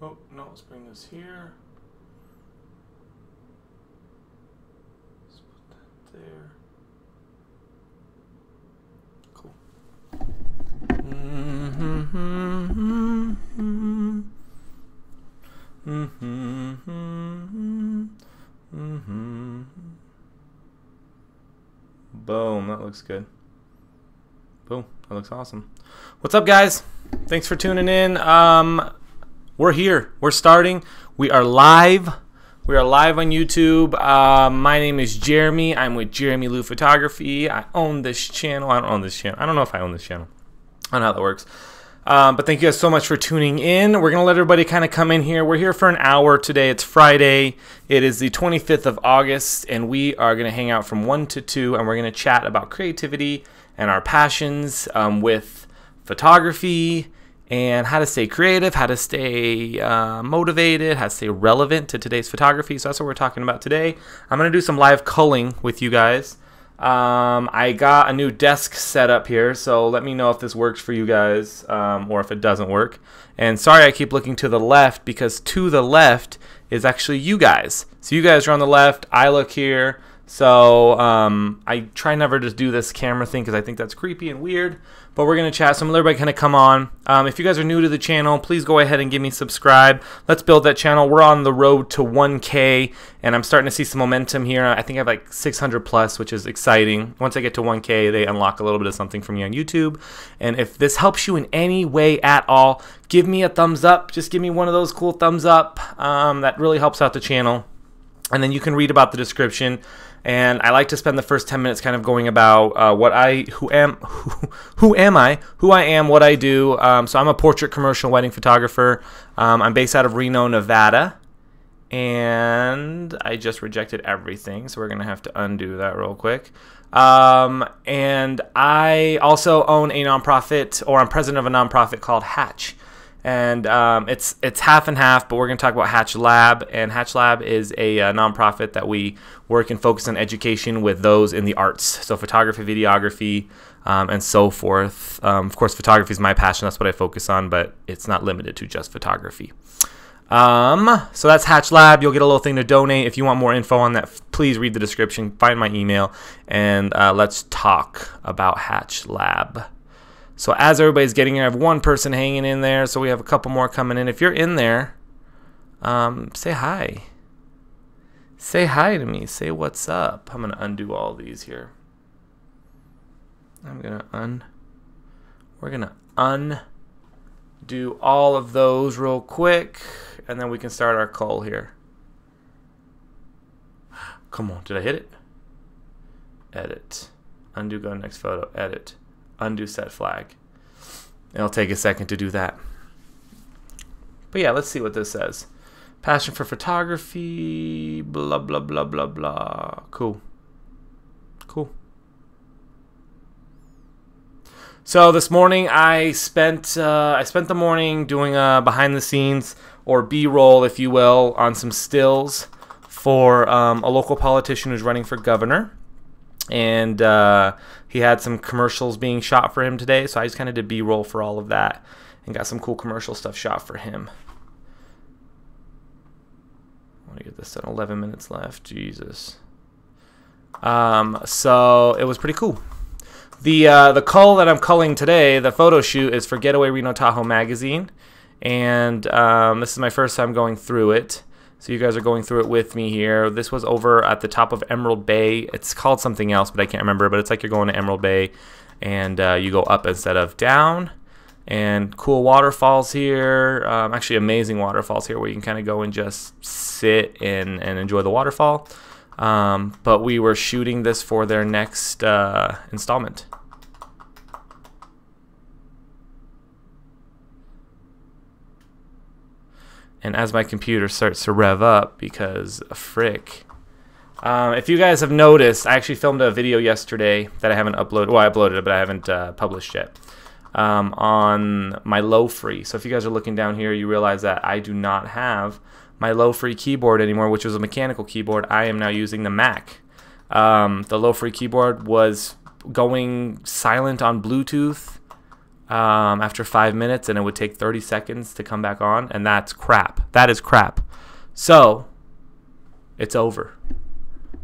Oh, no, let's bring this here. Let's put that there. Cool. Boom, that looks good. Boom, that looks awesome. What's up, guys? Thanks for tuning in. We're here. We're starting. We are live. We are live on YouTube. My name is Jeramie. I'm with JeramieLu Photography. I own this channel. I don't own this channel. I don't know if I own this channel. I don't know how that works. But thank you guys so much for tuning in. We're going to let everybody kind of come in here. We're here for an hour today. It's Friday. It is the 25th of August, and we are going to hang out from 1 to 2, and we're going to chat about creativity and our passions with photography and how to stay creative, how to stay motivated, how to stay relevant to today's photography. So that's what we're talking about today. I'm going to do some live culling with you guys. I got a new desk set up here, so let me know if this works for you guys or if it doesn't work. And sorry I keep looking to the left, because to the left is actually you guys. So you guys are on the left, I look here. So I try never to do this camera thing because I think that's creepy and weird. But we're going to chat. So I'm going to let everybody kind of come on. If you guys are new to the channel, please go ahead and give me subscribe. Let's build that channel. We're on the road to 1K, and I'm starting to see some momentum here. I think I have like 600 plus, which is exciting. Once I get to 1K, they unlock a little bit of something for me on YouTube. And if this helps you in any way at all, give me a thumbs up. Just give me one of those cool thumbs up. That really helps out the channel. And then you can read about the description. And I like to spend the first 10 minutes kind of going about who I am, what I do. So I'm a portrait commercial wedding photographer. I'm based out of Reno, Nevada. And I just rejected everything, so we're going to have to undo that real quick. And I also own a nonprofit, or I'm president of a nonprofit called Hatch. And it's half and half, but we're going to talk about Hatch Lab. And Hatch Lab is a nonprofit that we work and focus on education with those in the arts. So photography, videography, and so forth. Of course, photography is my passion. That's what I focus on, but it's not limited to just photography. So that's Hatch Lab. You'll get a little thing to donate. If you want more info on that, please read the description, find my email, and let's talk about Hatch Lab. So as everybody's getting here, I have one person hanging in there, so we have a couple more coming in. If you're in there, say hi. Say hi to me. Say what's up. I'm going to undo all these here. We're going to undo all of those real quick, and then we can start our cull here. Come on, did I hit it? Edit. Undo, go to next photo. Edit. Undo set flag. It'll take a second to do that. But yeah, let's see what this says. Passion for photography, blah, blah, blah, blah, blah. Cool. Cool. So this morning I spent the morning doing behind the scenes, or B-roll, if you will, on some stills for a local politician who's running for governor. And he had some commercials being shot for him today, so I just kind of did B-roll for all of that and got some cool commercial stuff shot for him. I want to get this done. 11 minutes left. Jesus. So it was pretty cool. The cull that I'm culling today, the photo shoot, is for Getaway Reno Tahoe magazine, and this is my first time going through it. So you guys are going through it with me here. This was over at the top of Emerald Bay. It's called something else, but I can't remember. But it's like you're going to Emerald Bay, and you go up instead of down. And cool waterfalls here. Actually, amazing waterfalls here where you can kind of go and just sit and enjoy the waterfall. But we were shooting this for their next installment. And as my computer starts to rev up, because frick. If you guys have noticed, I actually filmed a video yesterday that I haven't uploaded. Well, I uploaded it, but I haven't published yet. On my low-free. So if you guys are looking down here, you realize that I do not have my low-free keyboard anymore, which was a mechanical keyboard. I am now using the Mac. The low-free keyboard was going silent on Bluetooth after 5 minutes, and it would take 30 seconds to come back on, and that's crap. That is crap. So it's over.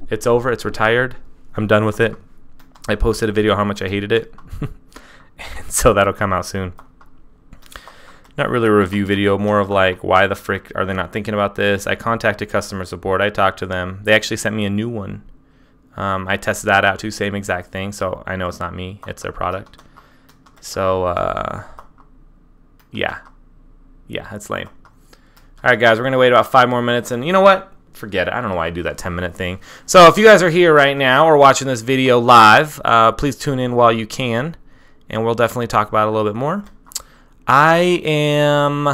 It's over. It's retired. I'm done with it. I posted a video how much I hated it. And so that'll come out soon. Not really a review video, more of like, why the frick are they not thinking about this? I contacted customer support. I talked to them. They actually sent me a new one. I tested that out too, same exact thing. So I know it's not me. It's their product. So, yeah, that's lame. All right, guys, we're going to wait about 5 more minutes. And you know what? Forget it. I don't know why I do that 10-minute thing. So if you guys are here right now or watching this video live, please tune in while you can. And we'll definitely talk about it a little bit more. I'm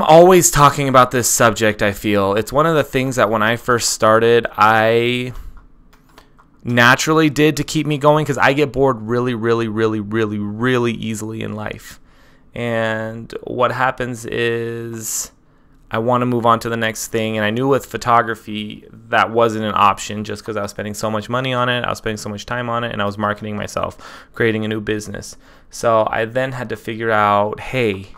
always talking about this subject, I feel. It's one of the things that when I first started, I naturally did to keep me going, because I get bored really, really, really, really, really easily in life. And what happens is I want to move on to the next thing. And I knew with photography that wasn't an option, just because I was spending so much money on it. I was spending so much time on it, and I was marketing myself, creating a new business. So I then had to figure out, hey,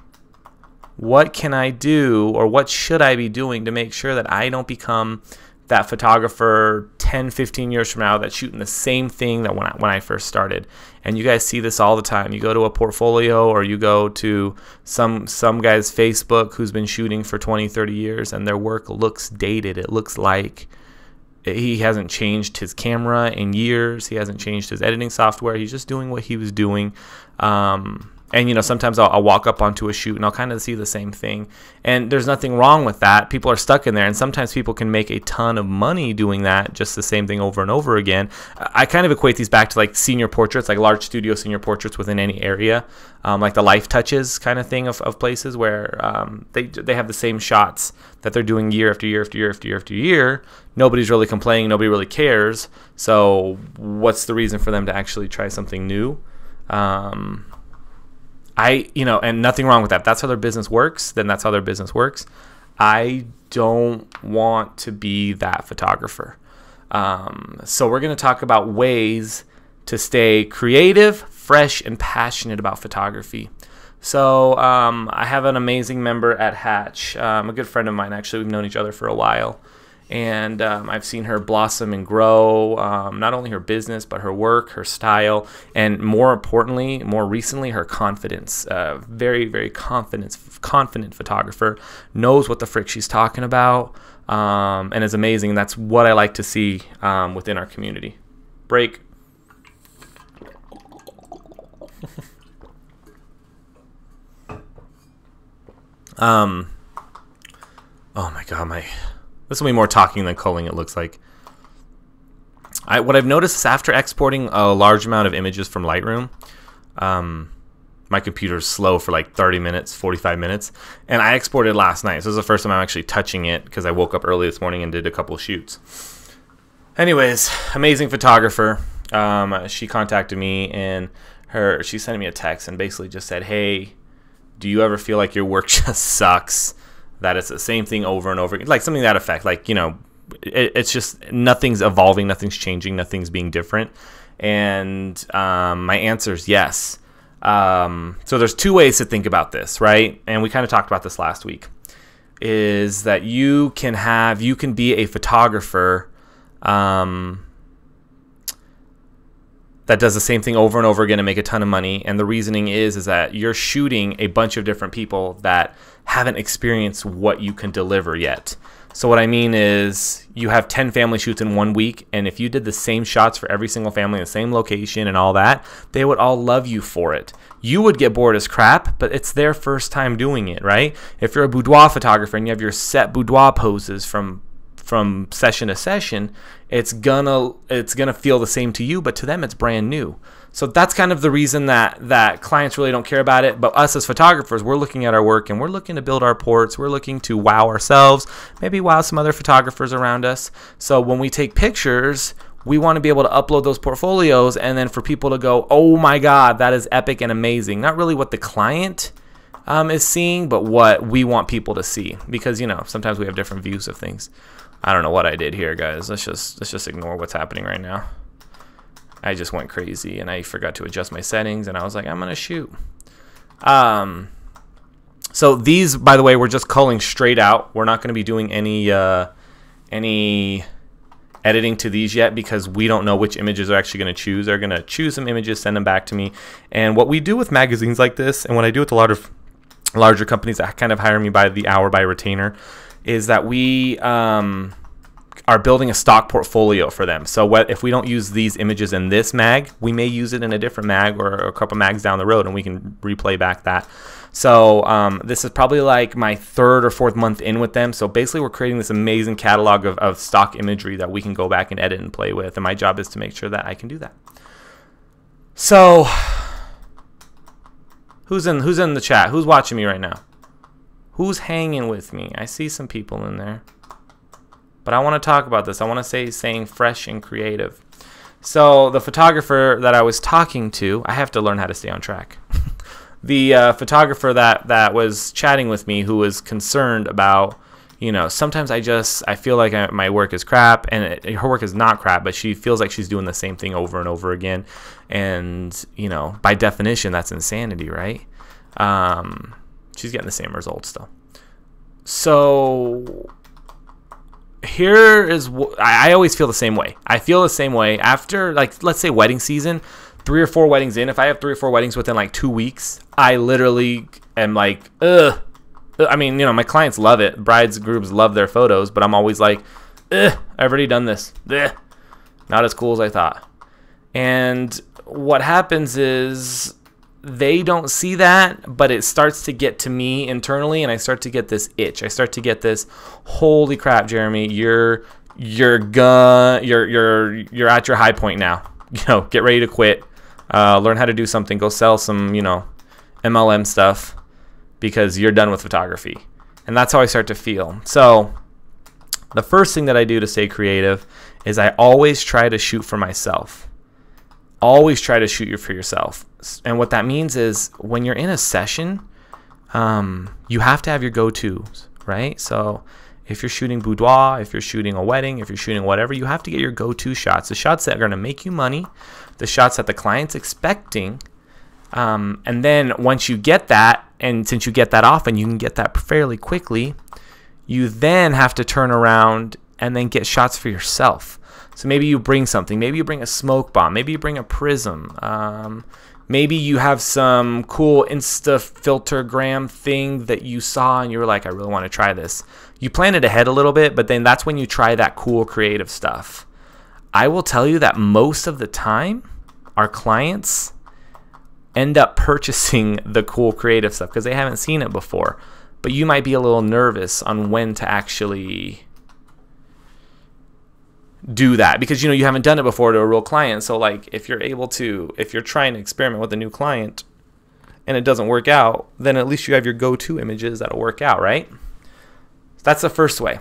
what can I do, or what should I be doing to make sure that I don't become that photographer 10, 15 years from now that's shooting the same thing that when I first started. And you guys see this all the time. You go to a portfolio, or you go to some guy's Facebook who's been shooting for 20, 30 years, and their work looks dated. It looks like he hasn't changed his camera in years. He hasn't changed his editing software. He's just doing what he was doing. And, you know, sometimes I'll walk up onto a shoot and I'll kind of see the same thing. And there's nothing wrong with that. People are stuck in there. And sometimes people can make a ton of money doing that, just the same thing over and over again. I kind of equate these back to like senior portraits, like large studio senior portraits within any area. Like the Life Touches kind of thing of places where they have the same shots that they're doing year after year after year after year after year. Nobody's really complaining. Nobody really cares. So what's the reason for them to actually try something new? And nothing wrong with that. If that's how their business works, then that's how their business works. I don't want to be that photographer. So we're going to talk about ways to stay creative, fresh, and passionate about photography. So I have an amazing member at Hatch, a good friend of mine. Actually, we've known each other for a while. And I've seen her blossom and grow, not only her business, but her work, her style, and more importantly, more recently, her confidence. Very, very confident photographer, knows what the frick she's talking about, and is amazing. That's what I like to see within our community. Break. Oh my God, this will be more talking than culling, it looks like. What I've noticed is after exporting a large amount of images from Lightroom, my computer's slow for like 30 minutes, 45 minutes. And I exported last night. So this is the first time I'm actually touching it, because I woke up early this morning and did a couple shoots. Anyways, amazing photographer. She contacted me, and she sent me a text and basically just said, hey, do you ever feel like your work just sucks? That it's the same thing over and over again, like something to that effect. Like, you know, it's just nothing's evolving, nothing's changing, nothing's being different. And my answer is yes. So there's two ways to think about this, right? And we kind of talked about this last week. Is that you can be a photographer that does the same thing over and over again and make a ton of money. And the reasoning is that you're shooting a bunch of different people that haven't experienced what you can deliver yet. So what I mean is you have 10 family shoots in 1 week, and if you did the same shots for every single family in the same location and all that, they would all love you for it. You would get bored as crap, but it's their first time doing it, right? If you're a boudoir photographer and you have your set boudoir poses from session to session, it's gonna feel the same to you, but to them it's brand new. So that's kind of the reason that clients really don't care about it. But us as photographers, we're looking at our work and we're looking to build our ports. We're looking to wow ourselves, maybe wow some other photographers around us. So when we take pictures, we want to be able to upload those portfolios and then for people to go, oh my God, that is epic and amazing. Not really what the client is seeing, but what we want people to see. Because, you know, sometimes we have different views of things. I don't know what I did here, guys. Let's just ignore what's happening right now. I just went crazy and I forgot to adjust my settings, and I was like, I'm gonna shoot. So these, by the way, we're just culling straight out. We're not going to be doing any editing to these yet, because we don't know which images they're actually going to choose. They're going to choose some images, send them back to me. And what we do with magazines like this, and what I do with a lot of larger companies that kind of hire me by the hour, by retainer, is that we are building a stock portfolio for them. So if we don't use these images in this mag, we may use it in a different mag or a couple mags down the road, and we can replay back that. So this is probably like my 3rd or 4th month in with them. So basically we're creating this amazing catalog of stock imagery that we can go back and edit and play with. And my job is to make sure that I can do that. So who's in the chat? Who's watching me right now? Who's hanging with me? I see some people in there. But I want to talk about this. I want to say saying fresh and creative. So the photographer that I was talking to, I have to learn how to stay on track. The photographer that was chatting with me, who was concerned about, you know, sometimes I feel like my work is crap, and her work is not crap, but she feels like she's doing the same thing over and over again. And, you know, by definition, that's insanity, right? She's getting the same results still. So here is I always feel the same way. I feel the same way after, like, let's say wedding season, 3 or 4 weddings in. If I have 3 or 4 weddings within like 2 weeks, I literally am like, ugh. I mean, you know, my clients love it. Brides groups love their photos, but I'm always like, ugh, I've already done this. Ugh. Not as cool as I thought. And what happens is they don't see that, but it starts to get to me internally, and I start to get this itch. I start to get this, holy crap, Jeramie, you're at your high point now. You know, get ready to quit. Learn how to do something. Go sell some, you know, MLM stuff, because you're done with photography. And that's how I start to feel. So the first thing that I do to stay creative is I always try to shoot for myself. Always try to shoot for yourself. And what that means is when you're in a session, you have to have your go-tos, right? So if you're shooting boudoir, if you're shooting a wedding, if you're shooting whatever, you have to get your go-to shots, the shots that are going to make you money, the shots that the client's expecting. And then once you get that, and since you get that often, you can get that fairly quickly, you then have to turn around and then get shots for yourself. So maybe you bring something. Maybe you bring a smoke bomb. Maybe you bring a prism. Maybe you have some cool Insta filtergram thing that you saw and you were like, I really want to try this. You plan it ahead a little bit, but then that's when you try that cool creative stuff. I will tell you that most of the time, our clients end up purchasing the cool creative stuff because they haven't seen it before. But you might be a little nervous on when to actually do that, because, you know, you haven't done it before to a real client. So like if you're trying to experiment with a new client and it doesn't work out, then at least you have your go-to images that'll work out, right? So that's the first way.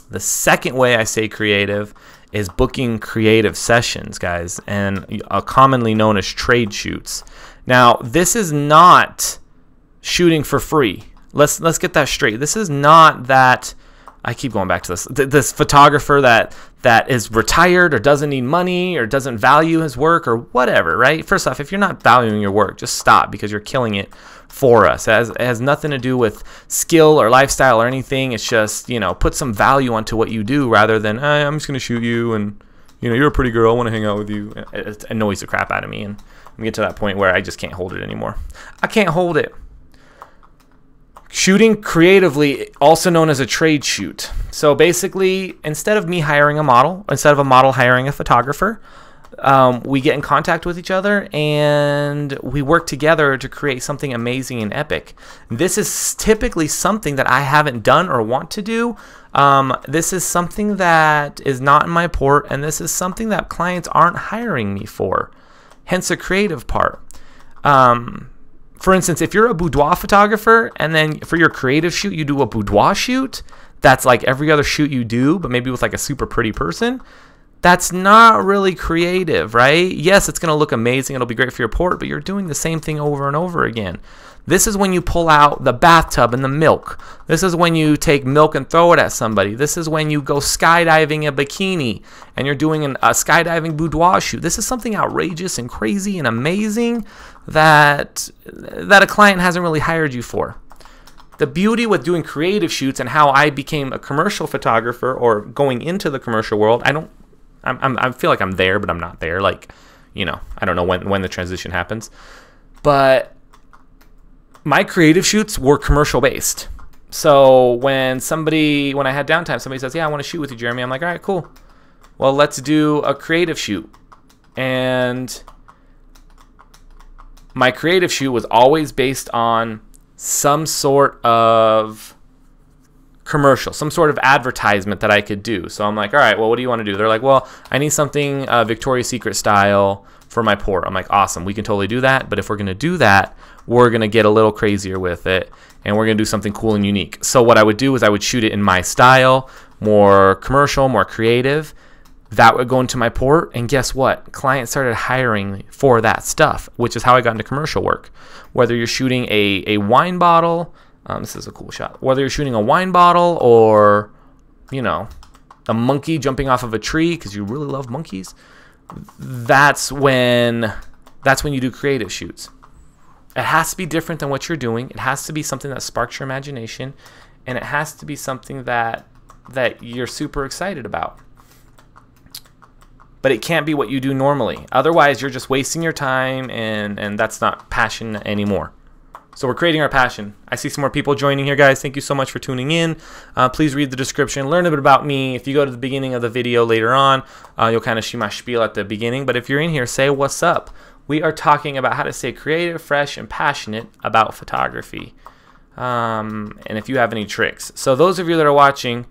The second way I stay creative is booking creative sessions, guys, and commonly known as trade shoots. Now, this is not shooting for free. Let's get that straight. This is not that, I keep going back to this photographer that is retired or doesn't need money or doesn't value his work or whatever, right? First off, if you're not valuing your work, just stop, because you're killing it for us. It has nothing to do with skill or lifestyle or anything. It's just, you know, put some value onto what you do rather than, I'm just going to shoot you and, you know, you're a pretty girl, I want to hang out with you. It annoys the crap out of me, and I get to that point where I just can't hold it anymore. I can't hold it. Shooting creatively, also known as a trade shoot. So basically, instead of me hiring a model, instead of a model hiring a photographer, we get in contact with each other and we work together to create something amazing and epic. This is typically something that I haven't done or want to do. This is something that is not in my port, and this is something that clients aren't hiring me for. Hence the creative part. For instance, if you're a boudoir photographer and then for your creative shoot, you do a boudoir shoot, that's like every other shoot you do, but maybe with like a super pretty person, that's not really creative, right? Yes, it's going to look amazing. It'll be great for your port, but you're doing the same thing over and over again. This is when you pull out the bathtub and the milk. This is when you take milk and throw it at somebody. This is when you go skydiving in a bikini and you're doing a skydiving boudoir shoot. This is something outrageous and crazy and amazing that a client hasn't really hired you for. The beauty with doing creative shoots and how I became a commercial photographer or going into the commercial world, I feel like I'm there, but I'm not there. Like, you know, I don't know when the transition happens. But my creative shoots were commercial based. So when I had downtime, somebody says, yeah, I want to shoot with you, Jeramie. I'm like, all right, cool. Well, let's do a creative shoot. And my creative shoot was always based on some sort of commercial, some sort of advertisement that I could do. So I'm like, all right, well, what do you want to do? They're like, well, I need something Victoria's Secret style for my port. I'm like, awesome, we can totally do that. But if we're going to do that, we're going to get a little crazier with it, and we're going to do something cool and unique. So what I would do is I would shoot it in my style, more commercial, more creative. That would go into my port, and guess what? Clients started hiring for that stuff, which is how I got into commercial work. Whether you're shooting a wine bottle, this is a cool shot. Whether you're shooting a wine bottle or, you know, a monkey jumping off of a tree because you really love monkeys, that's when you do creative shoots. It has to be different than what you're doing. It has to be something that sparks your imagination, and it has to be something that you're super excited about. But it can't be what you do normally. Otherwise, you're just wasting your time, and that's not passion anymore. So we're creating our passion. I see some more people joining here, guys. Thank you so much for tuning in. Please read the description. Learn a bit about me. If you go to the beginning of the video later on, you'll kind of see my spiel at the beginning. But if you're in here, say what's up. We are talking about how to stay creative, fresh, and passionate about photography. And if you have any tricks. So those of you that are watching,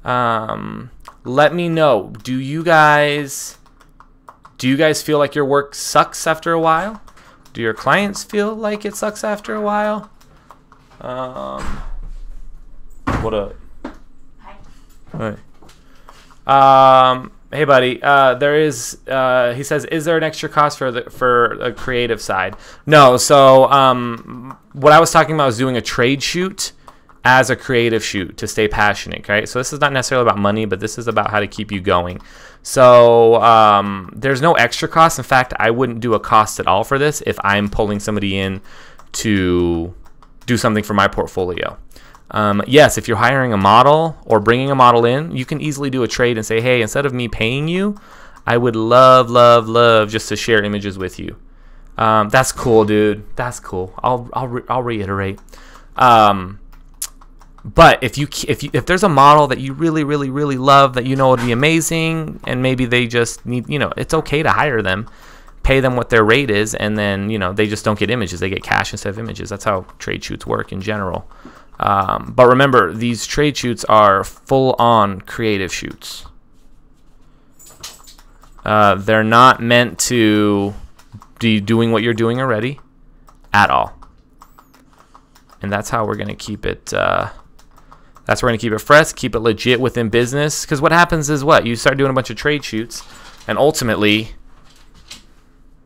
let me know. Do you guys feel like your work sucks after a while? Do your clients feel like it sucks after a while? What up? Hi. Hey, buddy. There is. He says, "Is there an extra cost for the creative side?" No. So, what I was talking about was doing a trade shoot as a creative shoot to stay passionate. Right. So this is not necessarily about money, but this is about how to keep you going. So there's no extra cost. In fact, I wouldn't do a cost at all for this if I'm pulling somebody in to do something for my portfolio. Yes, if you're hiring a model or bringing a model in, you can easily do a trade and say, hey, instead of me paying you, I would love just to share images with you. That's cool, dude. That's cool. I'll reiterate. But if there's a model that you really love that you know would be amazing, and maybe they just need, you know, it's okay to hire them, pay them what their rate is, and then, you know, they just don't get images, they get cash instead of images. That's how trade shoots work in general. But remember, these trade shoots are full-on creative shoots. They're not meant to be doing what you're doing already at all. And that's how we're going to keep it. That's where we're going to keep it fresh, keep it legit within business. Because what happens is what? You start doing a bunch of trade shoots, and ultimately,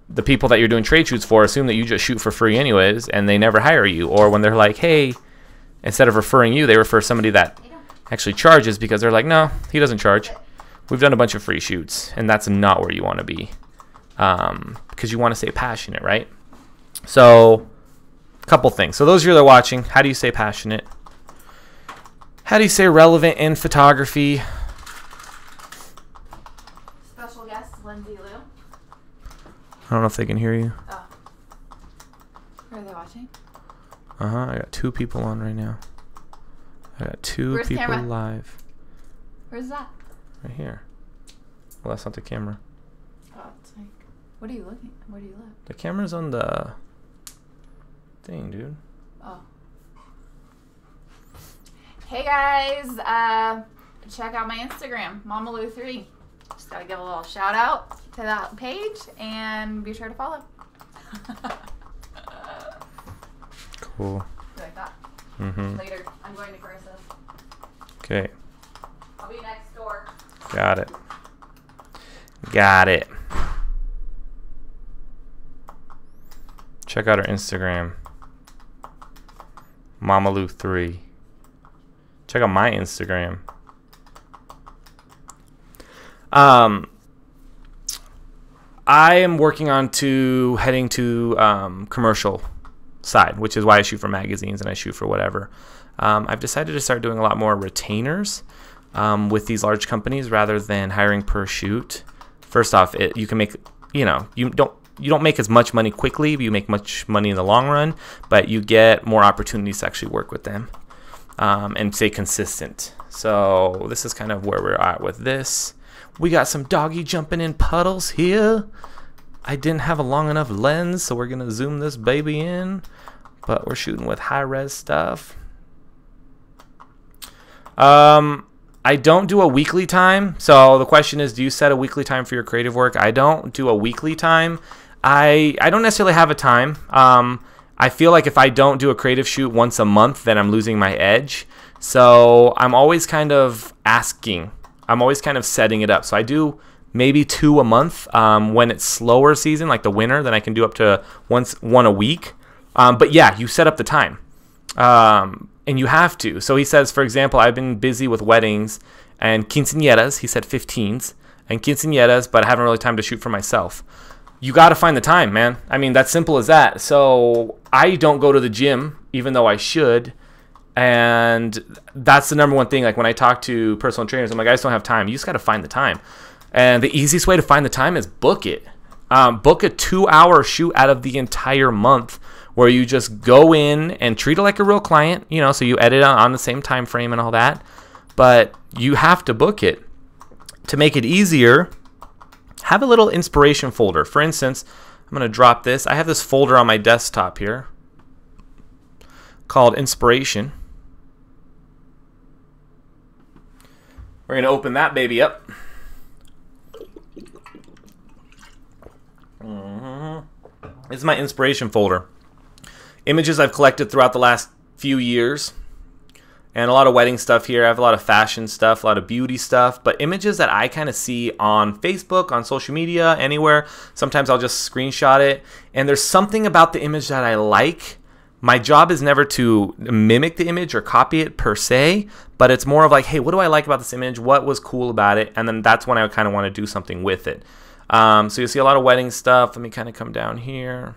the people that you're doing trade shoots for assume that you just shoot for free anyways, and they never hire you. Or when they're like, hey, instead of referring you, they refer somebody that actually charges, because they're like, no, he doesn't charge. We've done a bunch of free shoots, and that's not where you want to be, because you want to stay passionate, right? So, a couple things. So those of you that are watching, how do you stay passionate? How do you stay relevant in photography? Special guest, JeramieLu. I don't know if they can hear you. Oh. Are they watching? I got 2 people on right now. I got 2 Where's people camera? live. Where's that? Right here. Well, that's not the camera. Oh, it's like, what are you looking at? Where do you live? The camera's on the thing, dude. Oh. Hey guys, check out my Instagram, JeramieLu3. Just gotta give a little shout out to that page and be sure to follow. Cool. You like that? Mm-hmm. Later, I'm going to Chris's. Okay. I'll be next door. Got it. Got it. Check out our Instagram. JeramieLu3. Check out my Instagram. I am working on heading to commercial side, which is why I shoot for magazines and I shoot for whatever. I've decided to start doing a lot more retainers with these large companies rather than hiring per shoot. First off, you can make, you don't make as much money quickly, but you make much money in the long run, but you get more opportunities to actually work with them and stay consistent. So this is kind of where we're at with this. We got some doggy jumping in puddles here. I didn't have a long enough lens, so we're gonna zoom this baby in, but we're shooting with high-res stuff. I don't do a weekly time, so the question is, do you set a weekly time for your creative work? I don't do a weekly time. I don't necessarily have a time. I feel like if I don't do a creative shoot once a month, then I'm losing my edge. So I'm always kind of asking. I'm always kind of setting it up. So I do maybe 2 a month. When it's slower season, like the winter, then I can do up to one a week. But yeah, you set up the time. And you have to. So he says, for example, I've been busy with weddings and quinceañeras. He said 15s and quinceañeras, but I haven't really time to shoot for myself. You got to find the time, man. I mean, that's simple as that. So I don't go to the gym, even though I should. And that's the number one thing. Like when I talk to personal trainers, I'm like, I just don't have time. You just got to find the time. And the easiest way to find the time is book it. Book a 2-hour shoot out of the entire month, where you just go in and treat it like a real client, so you edit on the same time frame and all that. But you have to book it. To make it easier, have a little inspiration folder. For instance, I'm going to drop this. I have this folder on my desktop here called Inspiration. We're going to open that baby up. This is my inspiration folder. Images I've collected throughout the last few years, and a lot of wedding stuff here. I have a lot of fashion stuff, a lot of beauty stuff, but images that I kind of see on Facebook, on social media, anywhere. Sometimes I'll just screenshot it, and there's something about the image that I like. My job is never to mimic the image or copy it per se, but it's more of like, hey, what do I like about this image? What was cool about it? And then that's when I kind of want to do something with it. So you'll see a lot of wedding stuff. Let me kind of come down here.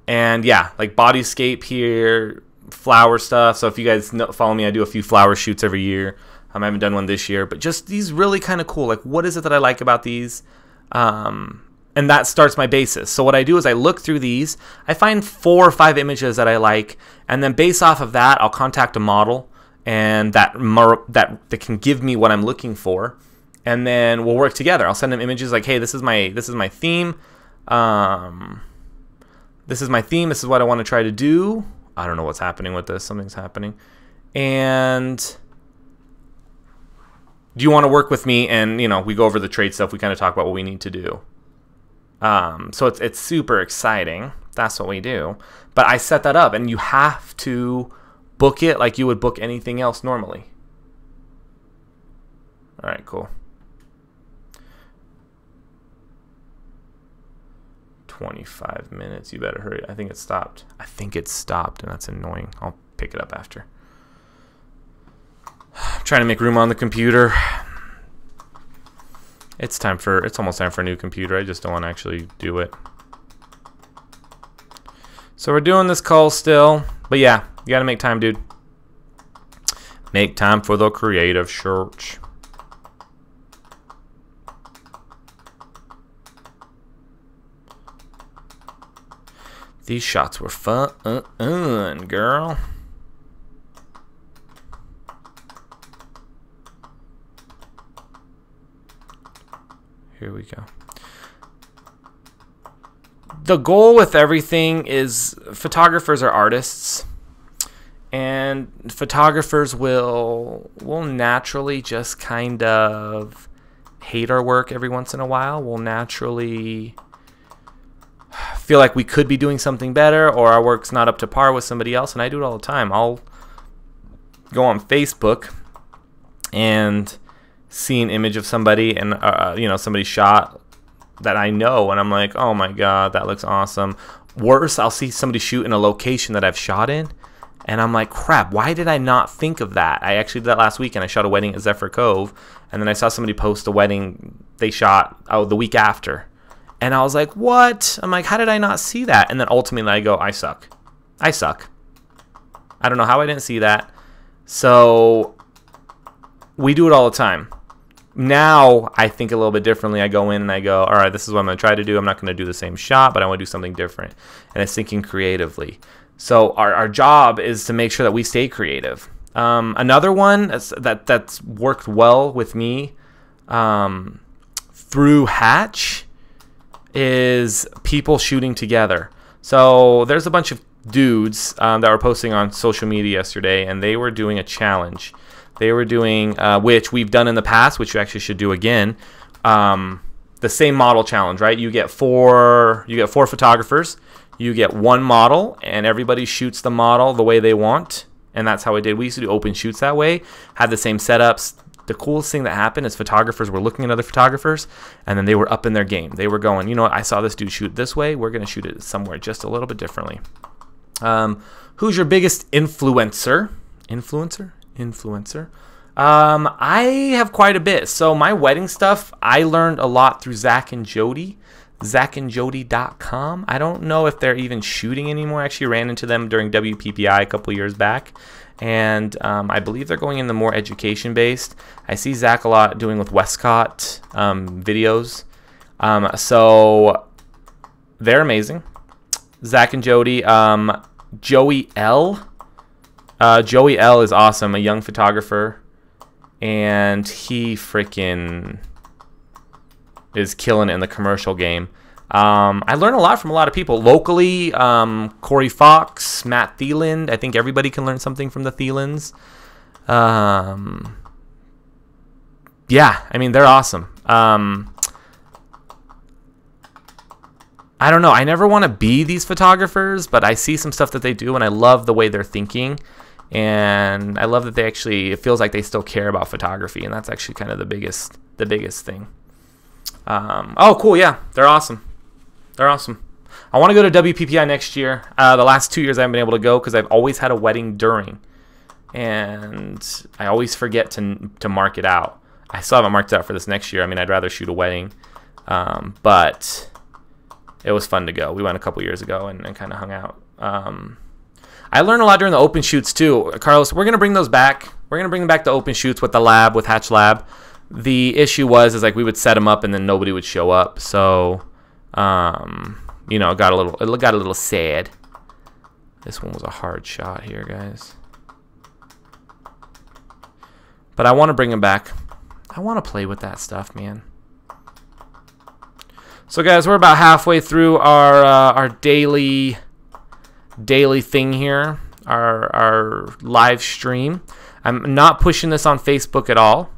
And yeah, like bodyscape here, flower stuff. So if you guys follow me, I do a few flower shoots every year. I haven't done one this year, but just these really kind of cool. Like, what is it that I like about these? And that starts my basis. So what I do is I look through these. I find 4 or 5 images that I like, and then based off of that, I'll contact a model and that can give me what I'm looking for, and then we'll work together. I'll send them images like, hey, this is my theme. This is my theme. This is what I want to try to do. I don't know what's happening with this. Something's happening. And do you want to work with me? And, we go over the trade stuff. We kind of talk about what we need to do. So it's super exciting. That's what we do. But I set that up, and you have to book it like you would book anything else normally. All right, cool. 25 minutes. You better hurry. I think it stopped. And that's annoying. I'll pick it up after. I'm trying to make room on the computer. It's almost time for a new computer. I just don't want to actually do it. So we're doing this call still. But yeah, you got to make time, dude. Make time for the creative church. These shots were fun, girl. Here we go. The goal with everything is photographers are artists, and photographers will naturally just kind of hate our work every once in a while. We'll naturally feel like we could be doing something better, or our work's not up to par with somebody else, and I do it all the time. I'll go on Facebook and see an image of somebody, and somebody shot that I know, and I'm like, oh my god, that looks awesome. worse, I'll see somebody shoot in a location that I've shot in, and I'm like, crap, why did I not think of that? I actually did that last weekend. I shot a wedding at Zephyr Cove, and then I saw somebody post a wedding they shot the week after. And I was like, what? I'm like, how did I not see that? And then ultimately I go, I suck. I suck. I don't know how I didn't see that. So we do it all the time. Now I think a little bit differently. I go in and I go, all right, this is what I'm going to try to do. I'm not going to do the same shot, but I want to do something different. And it's thinking creatively. So our job is to make sure that we stay creative. Another one that's worked well with me through Hatch is people shooting together. So there's a bunch of dudes that were posting on social media yesterday, and they were doing a challenge. They were doing, which we've done in the past, which you actually should do again, the same model challenge, right? You get four photographers, you get one model, and everybody shoots the model the way they want, and that's how I did. We used to do open shoots that way, had the same setups. The coolest thing that happened is photographers were looking at other photographers, and then they were up in their game. They were going, you know what, I saw this dude shoot this way, we're going to shoot it somewhere just a little bit differently. Who's your biggest influencer? Influencer? I have quite a bit. So my wedding stuff, I learned a lot through Zach and Jody. ZachandJody.com. I don't know if they're even shooting anymore. I actually ran into them during WPPI a couple years back. And I believe they're going in the more education-based. I see Zach a lot doing with Westcott videos. So they're amazing. Zach and Jody. Joey L. Joey L is awesome, a young photographer. And he freaking is killing it in the commercial game. I learn a lot from a lot of people. Locally, Corey Fox, Matt Thieland. I think everybody can learn something from the Thielans. Yeah, I mean, they're awesome. I don't know. I never want to be these photographers, but I see some stuff that they do, and I love the way they're thinking. And I love that it feels like they still care about photography, and that's actually kind of the biggest thing. Oh, cool. Yeah, they're awesome. They're awesome. I want to go to WPPI next year. The last 2 years I haven't been able to go because I've always had a wedding during, and I always forget to mark it out. I still haven't marked it out for this next year. I mean, I'd rather shoot a wedding, but it was fun to go. We went a couple years ago and kind of hung out. I learned a lot during the open shoots too. Carlos, we're going to bring those back. We're going to bring back the open shoots with the lab, with Hatch Lab. The issue is like we would set them up and then nobody would show up. So, you know, it got a little sad. This one was a hard shot here, guys. But I want to bring them back. I want to play with that stuff, man. So, guys, we're about halfway through our daily thing here, our live stream. I'm not pushing this on Facebook at all.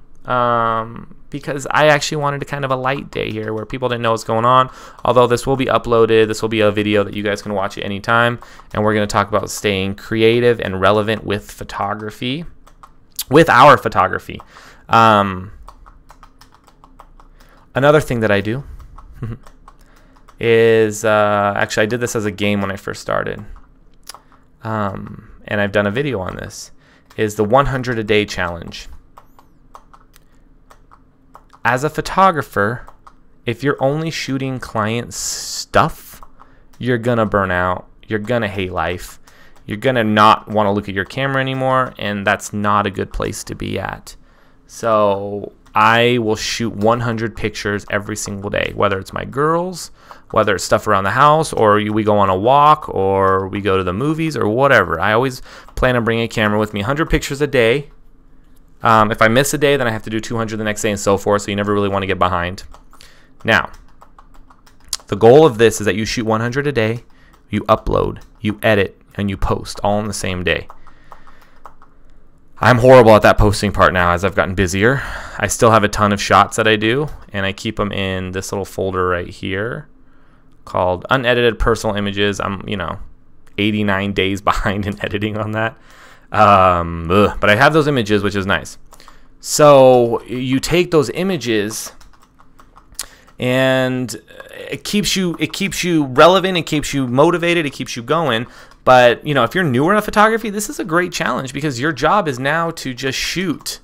Because I actually wanted kind of a light day here where people didn't know what's going on. Although this will be uploaded. This will be a video that you guys can watch at any time. And we're going to talk about staying creative and relevant with photography. With our photography. Another thing that I do is... actually, I did this as a game when I first started. And I've done a video on this. Is the 100 a day challenge. As a photographer, if you're only shooting client stuff, you're going to burn out. You're going to hate life. You're going to not want to look at your camera anymore, and that's not a good place to be at. So I will shoot 100 pictures every single day, whether it's my girls, whether it's stuff around the house, or we go on a walk, or we go to the movies, or whatever. I always plan on bringing a camera with me, 100 pictures a day. If I miss a day, then I have to do 200 the next day and so forth, so you never really want to get behind. Now, the goal of this is that you shoot 100 a day, you upload, you edit, and you post all on the same day. I'm horrible at that posting part now as I've gotten busier. I still have a ton of shots that I do, and I keep them in this little folder right here called Unedited Personal Images. I'm, 89 days behind in editing on that. But I have those images, which is nice. So you take those images and it keeps you relevant, it keeps you motivated, it keeps you going. But you know, if you're newer in photography, this is a great challenge because your job is now to just shoot,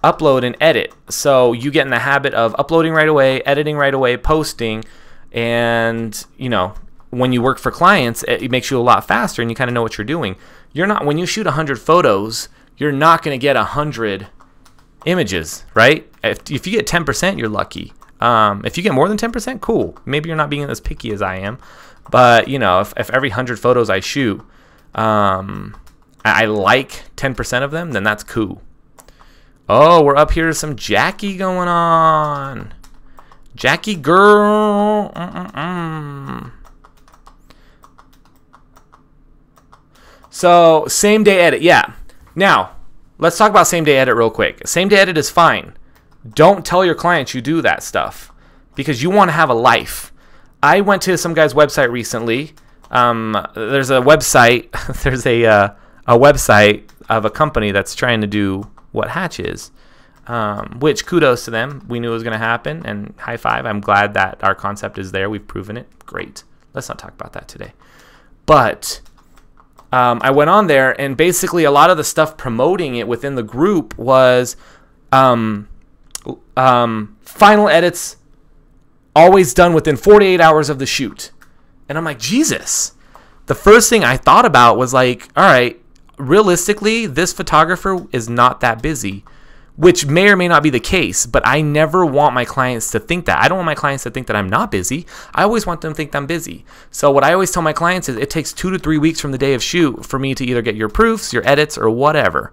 upload, and edit. So you get in the habit of uploading right away, editing right away, posting, and you know, when you work for clients, it makes you a lot faster and you kind of know what you're doing. You're not, when you shoot 100 photos, you're not going to get 100 images, right? If you get 10%, you're lucky. If you get more than 10%, cool. Maybe you're not being as picky as I am. But, you know, if every 100 photos I shoot, I like 10% of them, then that's cool. Oh, we're up here to some Jackie going on. Jackie girl. So, same day edit. Yeah. Now, let's talk about same day edit real quick. Same day edit is fine. Don't tell your clients you do that stuff because you want to have a life. I went to some guy's website recently. There's a website. There's a website of a company that's trying to do what Hatch is, which kudos to them. We knew it was going to happen, and high five. I'm glad that our concept is there. We've proven it. Great. Let's not talk about that today. But I went on there, and basically a lot of the stuff promoting it within the group was final edits always done within 48 hours of the shoot. And I'm like, Jesus. The first thing I thought about was like, all right, realistically, this photographer is not that busy, which may or may not be the case, but I never want my clients to think that. I don't want my clients to think that I'm not busy. I always want them to think I'm busy. So what I always tell my clients is it takes 2 to 3 weeks from the day of shoot for me to either get your proofs, your edits, or whatever.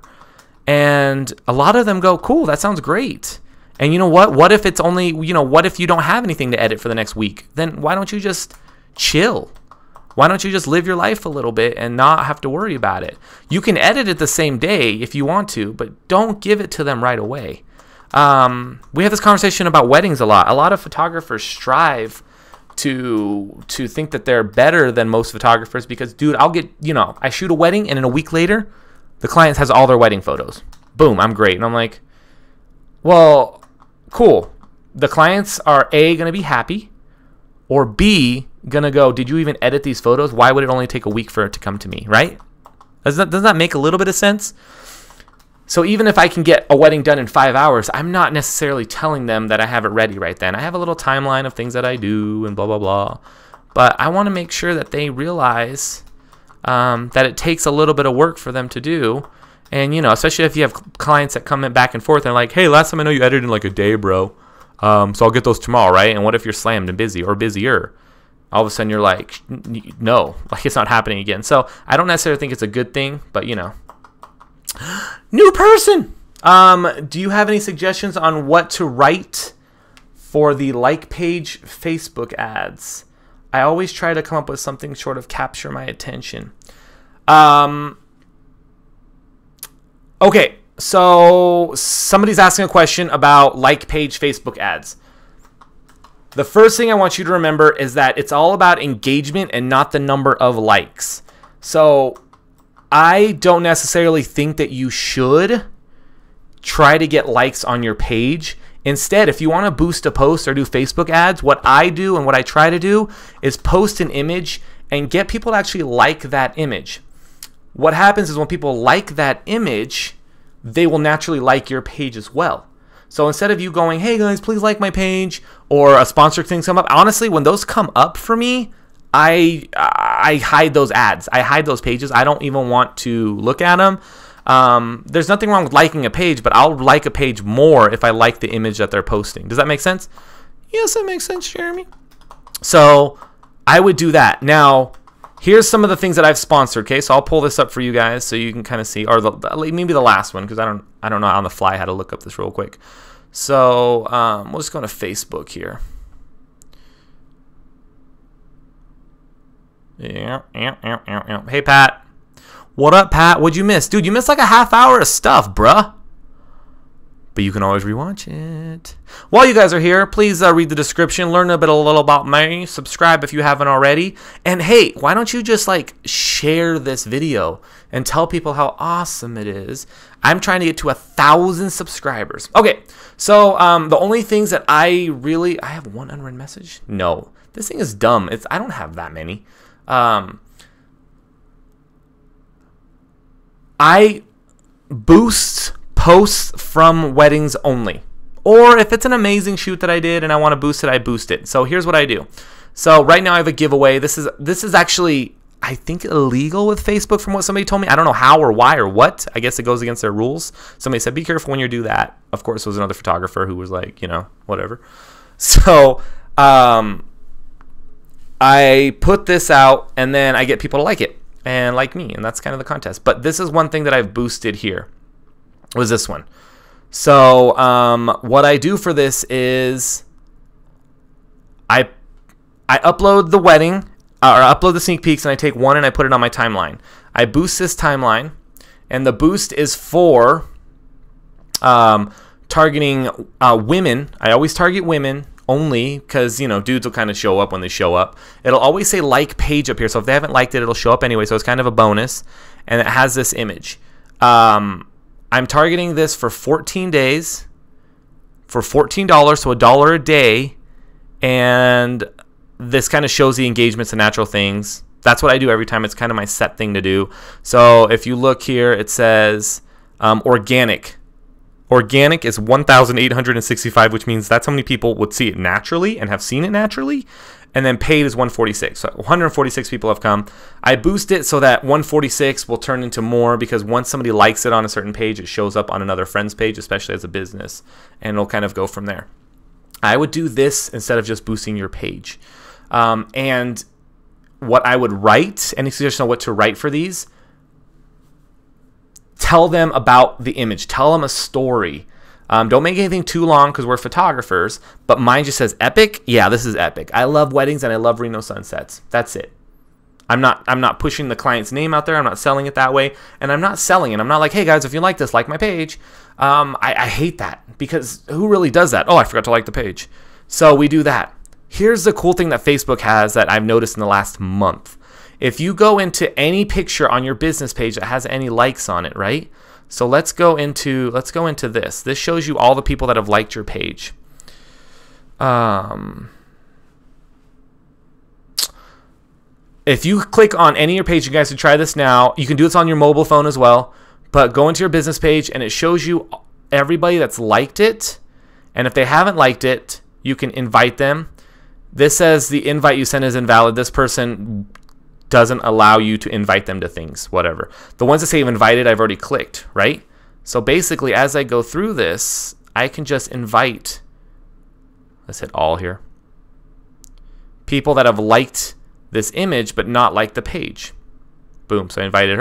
And a lot of them go, cool, that sounds great. And you know what? What if it's only, you know, what if you don't have anything to edit for the next week? Then why don't you just chill? Why don't you just live your life a little bit and not have to worry about it? You can edit it the same day if you want to, but don't give it to them right away. We have this conversation about weddings a lot. A lot of photographers strive to think that they're better than most photographers because, dude, I'll get, you know, I shoot a wedding and in a week later, the client has all their wedding photos. Boom, I'm great. And I'm like, well, cool. The clients are A, going to be happy, or B, going to go, did you even edit these photos? Why would it only take a week for it to come to me, right? Does that make a little bit of sense? So even if I can get a wedding done in 5 hours, I'm not necessarily telling them that I have it ready right then. I have a little timeline of things that I do and blah, blah, blah. But I want to make sure that they realize that it takes a little bit of work for them to do. And, you know, especially if you have clients that come in back and forth and like, hey, last time I know you edited in like a day, bro. So I'll get those tomorrow, right? And what if you're slammed and busy or busier? All of a sudden you're like, no, like it's not happening again. So I don't necessarily think it's a good thing, but, you know. New person. Do you have any suggestions on what to write for the like page Facebook ads? I always try to come up with something sort of capture my attention. Okay, so somebody's asking a question about like page Facebook ads. The first thing I want you to remember is that it's all about engagement and not the number of likes. So I don't necessarily think that you should try to get likes on your page. Instead, if you want to boost a post or do Facebook ads, what I do and what I try to do is post an image and get people to actually like that image. What happens is when people like that image, they will naturally like your page as well. So instead of you going, hey guys, please like my page, or a sponsored thing come up, honestly, when those come up for me, I hide those ads. I hide those pages. I don't even want to look at them. There's nothing wrong with liking a page, but I'll like a page more if I like the image that they're posting. Does that make sense? Yes, that makes sense, Jeramie. So I would do that. Now, here's some of the things that I've sponsored. Okay, so I'll pull this up for you guys so you can kind of see, or maybe the last one because I don't know on the fly how to look up this real quick. So we'll just go to Facebook here. Yeah. Hey, Pat. What up, Pat? What'd you miss? Dude, you missed like a half hour of stuff, bruh. but you can always rewatch it. While you guys are here, please read the description, learn a little about me, subscribe if you haven't already, and hey, why don't you just like share this video and tell people how awesome it is. I'm trying to get to 1,000 subscribers. Okay, so the only things that I have one unread message? No, this thing is dumb. I don't have that many. I boost posts from weddings only. Or if it's an amazing shoot that I did and I want to boost it, I boost it. So here's what I do. So right now I have a giveaway. This is actually, I think, illegal with Facebook from what somebody told me. I don't know how or why or what. I guess it goes against their rules. Somebody said, be careful when you do that. Of course, it was another photographer who was like, you know, whatever. So I put this out and then I get people to like it and like me. And that's kind of the contest. But this is one thing that I've boosted here. Was this one. So what I do for this is I upload the wedding or upload the sneak peeks and I take one and I put it on my timeline. I boost this timeline and the boost is for targeting women. I always target women only because, you know, dudes will kind of show up when they show up. It'll always say like page up here. So if they haven't liked it, it'll show up anyway. So it's kind of a bonus and it has this image. I'm targeting this for 14 days for $14, so $1 a day, and this kind of shows the engagements and natural things. That's what I do every time. It's kind of my set thing to do. So if you look here, it says organic. Organic is 1,865, which means that's how many people would see it naturally and have seen it naturally. And then paid is 146. So 146 people have come. I boost it so that 146 will turn into more because once somebody likes it on a certain page, it shows up on another friend's page, especially as a business, and it'll kind of go from there. I would do this instead of just boosting your page. And what I would write, any suggestion on what to write for these, tell them about the image. Tell them a story. Don't make anything too long because we're photographers, but mine just says epic. Yeah, this is epic. I love weddings and I love Reno sunsets. That's it. I'm not pushing the client's name out there. I'm not selling it that way, and I'm not selling it. I'm not like, hey guys, if you like this, like my page. I hate that because who really does that? Oh, I forgot to like the page. So we do that. Here's the cool thing that Facebook has that I've noticed in the last month. If you go into any picture on your business page that has any likes on it, right? So let's go into this. This shows you all the people that have liked your page. If you click on any of your page, you guys can try this now. You can do this on your mobile phone as well. But go into your business page and it shows you everybody that's liked it. And if they haven't liked it, you can invite them. This says the invite you sent is invalid. This person doesn't allow you to invite them to things, whatever. The ones that say invited, I've already clicked, right? So basically, as I go through this, I can just invite, let's hit all here, people that have liked this image but not liked the page. Boom, so I invited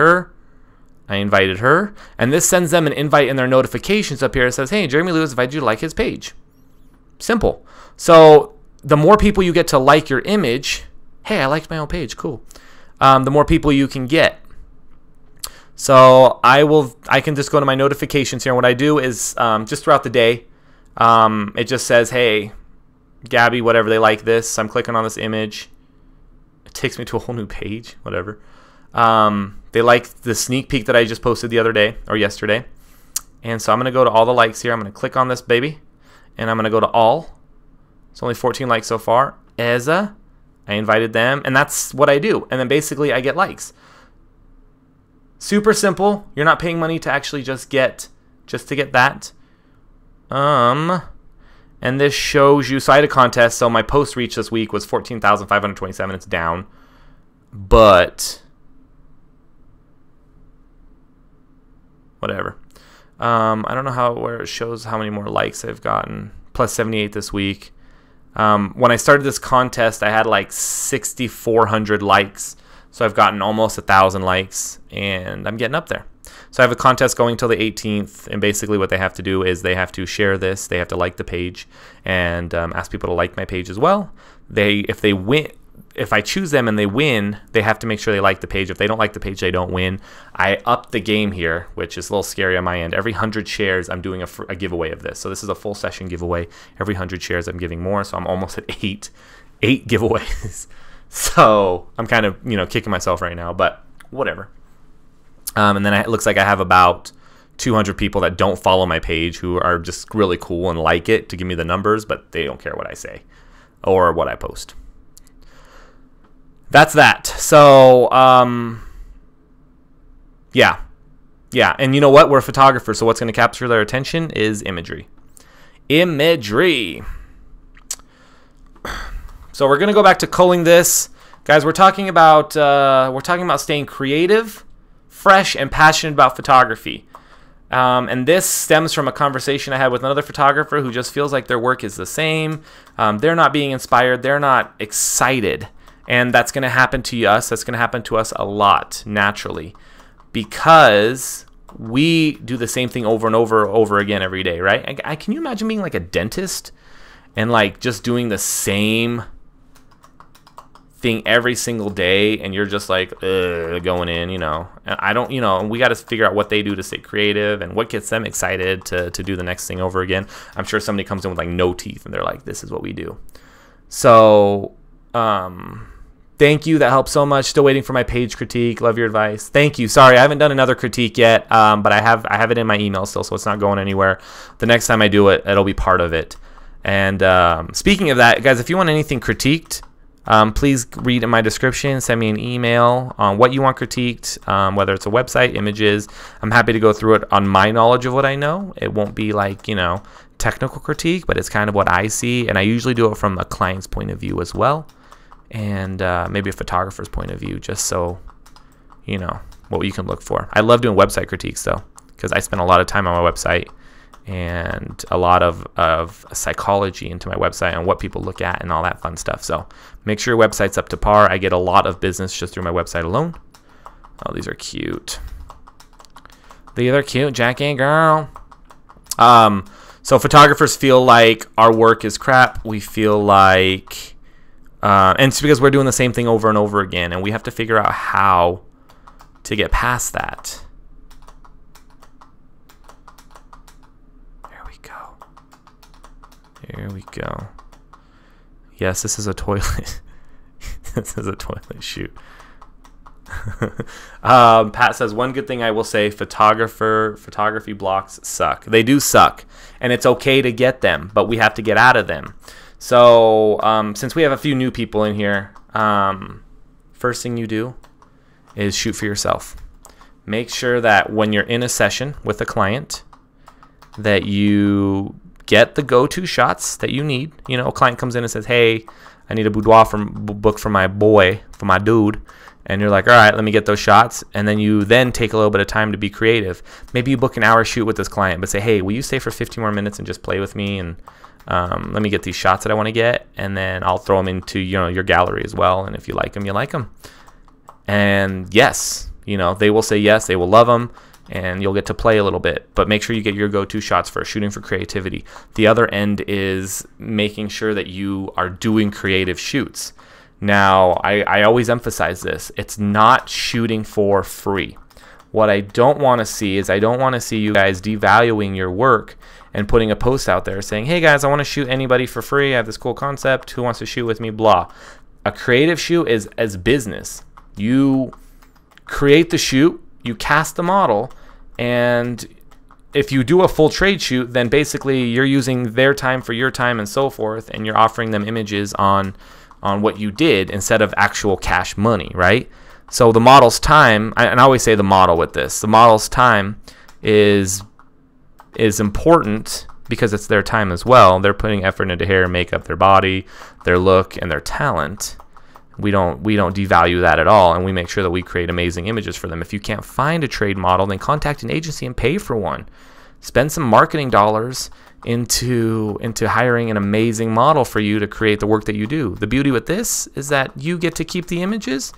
her, and this sends them an invite in their notifications up here. It says, hey, JeramieLu has invited you to like his page. Simple. So the more people you get to like your image, hey, I liked my own page, cool. The more people you can get. So I can just go to my notifications here. And what I do is just throughout the day, it just says, hey, Gabby, whatever, they like this. I'm clicking on this image. It takes me to a whole new page, whatever. They like the sneak peek that I just posted the other day or yesterday. And so I'm going to go to all the likes here. I'm going to click on this baby. And I'm going to go to all. It's only 14 likes so far. Eza. I invited them, and that's what I do. And then basically I get likes. Super simple. You're not paying money to actually just to get that. And this shows you, so I had a contest, so my post reach this week was 14,527. It's down. But whatever. I don't know where it shows how many more likes I've gotten. Plus 78 this week. When I started this contest, I had like 6,400 likes. So I've gotten almost 1,000 likes, and I'm getting up there. So I have a contest going till the 18th, and basically what they have to do is they have to share this, they have to like the page, and ask people to like my page as well. If they win, if I choose them and they win, they have to make sure they like the page. If they don't like the page, they don't win. I up the game here, which is a little scary on my end. Every 100 shares, I'm doing a giveaway of this. So this is a full session giveaway. Every 100 shares, I'm giving more. So I'm almost at eight giveaways. So I'm kind of, kicking myself right now, but whatever. And then it looks like I have about 200 people that don't follow my page who are just really cool and like it to give me the numbers, but they don't care what I say or what I post. That's that. So, yeah. And you know what? We're photographers, so what's going to capture their attention is imagery. So we're going to go back to culling this. Guys, we're talking about staying creative, fresh, and passionate about photography. And this stems from a conversation I had with another photographer who just feels like their work is the same. They're not being inspired. They're not excited. And that's going to happen to us. That's going to happen to us a lot, naturally, because we do the same thing over and over again every day, right? Can you imagine being like a dentist and like just doing the same thing every single day, and you're just like going in, and we got to figure out what they do to stay creative and what gets them excited to do the next thing over again. I'm sure somebody comes in with like no teeth and they're like, this is what we do. So thank you, that helps so much. Still waiting for my page critique. Love your advice. Thank you. Sorry, I haven't done another critique yet, but I have it in my email still, so it's not going anywhere. The next time I do it, it'll be part of it. And speaking of that, guys, if you want anything critiqued, please read in my description, send me an email on what you want critiqued, whether it's a website, images. I'm happy to go through it on my knowledge of what I know. It won't be like, technical critique, but it's kind of what I see. And I usually do it from a client's point of view as well. And maybe a photographer's point of view, just so, what you can look for. I love doing website critiques, though, because I spend a lot of time on my website and a lot of psychology into my website and what people look at and all that fun stuff. So make sure your website's up to par. I get a lot of business just through my website alone. Oh, these are cute. These are cute, Jackie girl. So photographers feel like our work is crap. We feel like, and it's because we're doing the same thing over and over again, and we have to figure out how to get past that. Here we go. Yes, this is a toilet. This is a toilet shoot. Pat says, one good thing I will say, photography blocks suck. They do suck, and it's okay to get them, but we have to get out of them. So since we have a few new people in here, first thing you do is shoot for yourself. Make sure that when you're in a session with a client that you get the go-to shots that you need. A client comes in and says, hey, I need a boudoir book for my boy, for my dude. And you're like, all right, let me get those shots. And then you take a little bit of time to be creative. Maybe you book an hour shoot with this client, but say, hey, will you stay for 15 more minutes and just play with me? And let me get these shots that I want to get. And then I'll throw them into, your gallery as well. And if you like them, you like them. And yes, they will say yes, they will love them. And you'll get to play a little bit, but make sure you get your go-to shots first, shooting for creativity. The other end is making sure that you are doing creative shoots. Now, I always emphasize this. It's not shooting for free. What I don't want to see is I don't want to see you guys devaluing your work and putting a post out there saying, hey guys, I want to shoot anybody for free. I have this cool concept. Who wants to shoot with me? Blah. A creative shoot is as business. You create the shoot, you cast the model, and if you do a full trade shoot, then basically you're using their time for your time and so forth, and you're offering them images on what you did instead of actual cash money, right? So the model's time, and I always say the model with this, the model's time is important because it's their time as well. They're putting effort into hair, makeup, their body, their look, and their talent. We don't devalue that at all, and we make sure that we create amazing images for them. If you can't find a trade model, then contact an agency and pay for one. Spend some marketing dollars into hiring an amazing model for you to create the work that you do. The beauty with this is that you get to keep the images,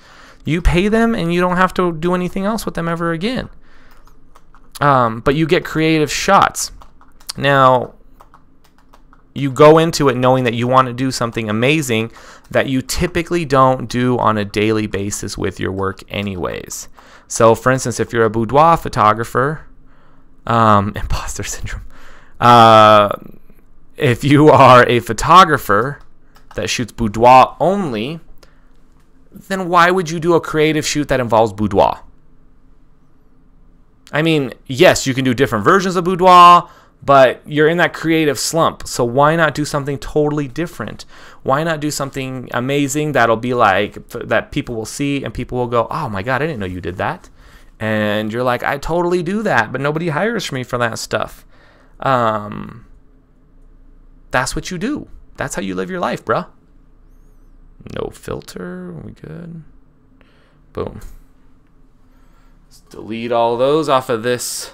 you pay them, and you don't have to do anything else with them ever again. But you get creative shots. Now, You go into it knowing that you want to do something amazing that you typically don't do on a daily basis with your work anyways. So, for instance, if you're a boudoir photographer, imposter syndrome. If you are a photographer that shoots boudoir only, then why would you do a creative shoot that involves boudoir? I mean, yes, you can do different versions of boudoir, but you're in that creative slump. So why not do something totally different? Why not do something amazing that'll be like, that people will see and people will go, oh my God, I didn't know you did that. And you're like, I totally do that, but nobody hires me for that stuff. That's what you do. That's how you live your life, bruh. No filter. We good? Boom. Let's delete all those off of this.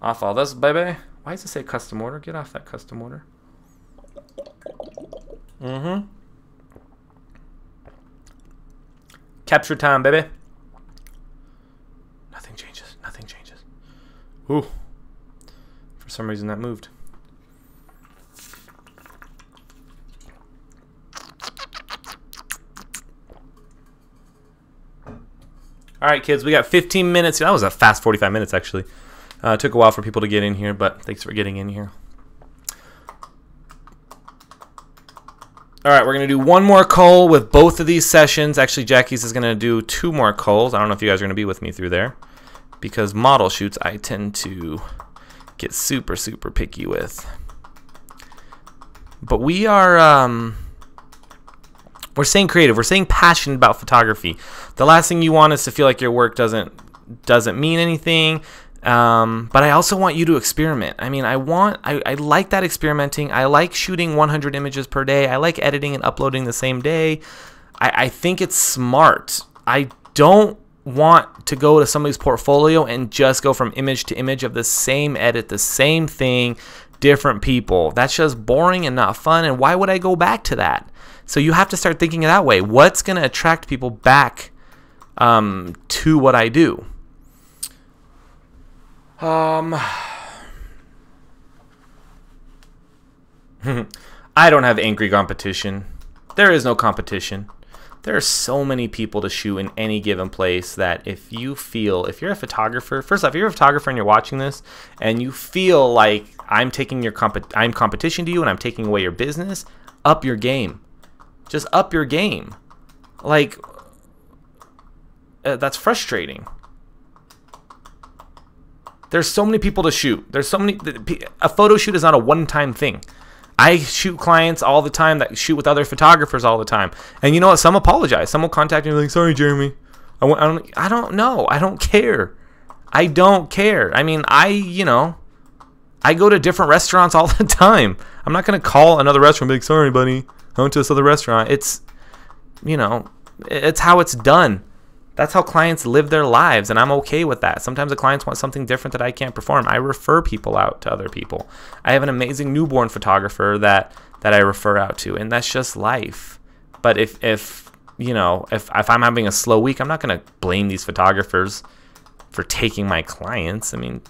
Off all this, baby. Why does it say custom order? Get off that custom order. Capture time, baby. Nothing changes. Nothing changes. Ooh. For some reason that moved. All right, kids, we got 15 minutes. That was a fast 45 minutes, actually. It took a while for people to get in here, but thanks for getting in here. All right, we're going to do one more cull with both of these sessions. Actually, Jackie's is going to do 2 more culls. I don't know if you guys are going to be with me through there, because model shoots I tend to get super, super picky with. But we are... we're staying creative. We're staying passionate about photography. The last thing you want is to feel like your work doesn't mean anything. But I also want you to experiment. I mean, I like that experimenting. I like shooting 100 images per day. I like editing and uploading the same day. I think it's smart. I don't want to go to somebody's portfolio and just go from image to image of the same edit, the same thing, different people. That's just boring and not fun. And why would I go back to that? So you have to start thinking that way. What's going to attract people back to what I do? I don't have angry competition. There is no competition. There are so many people to shoot in any given place that if you're a photographer, first off, if you're a photographer and you're watching this and you feel like I'm competition to you and I'm taking away your business, up your game. Just up your game. Like, that's frustrating. There's so many people to shoot. There's so many. A photo shoot is not a one-time thing. I shoot clients all the time that shoot with other photographers all the time. And you know what? Some apologize. Some will contact me like, sorry, Jeramie. I don't know. I don't care. I don't care. I mean, I go to different restaurants all the time. I'm not going to call another restaurant and be like, sorry, buddy. I went to this other restaurant. It's how it's done. That's how clients live their lives, and I'm okay with that. Sometimes the clients want something different that I can't perform. I refer people out to other people. I have an amazing newborn photographer that I refer out to, and that's just life. But if I'm having a slow week, I'm not going to blame these photographers for taking my clients. I mean,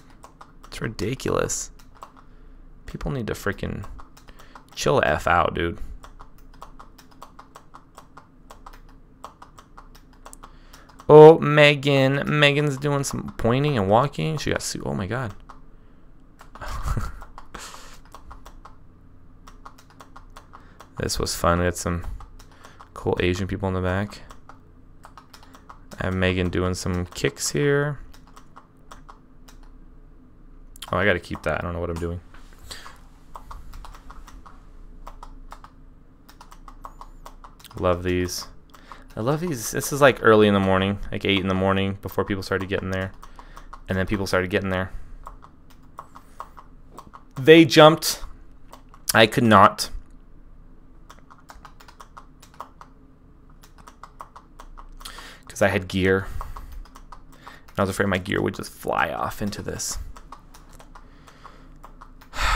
it's ridiculous. People need to freaking chill the F out, dude. Oh, Megan's doing some pointing and walking. She got sued. Oh my God. This was fun. We had some cool Asian people in the back. I have Megan doing some kicks here. Oh, I gotta keep that. I don't know what I'm doing. Love these. I love these. This is like early in the morning, like 8 in the morning, before people started getting there. And then people started getting there. They jumped. I could not. Because I had gear. And I was afraid my gear would just fly off into this.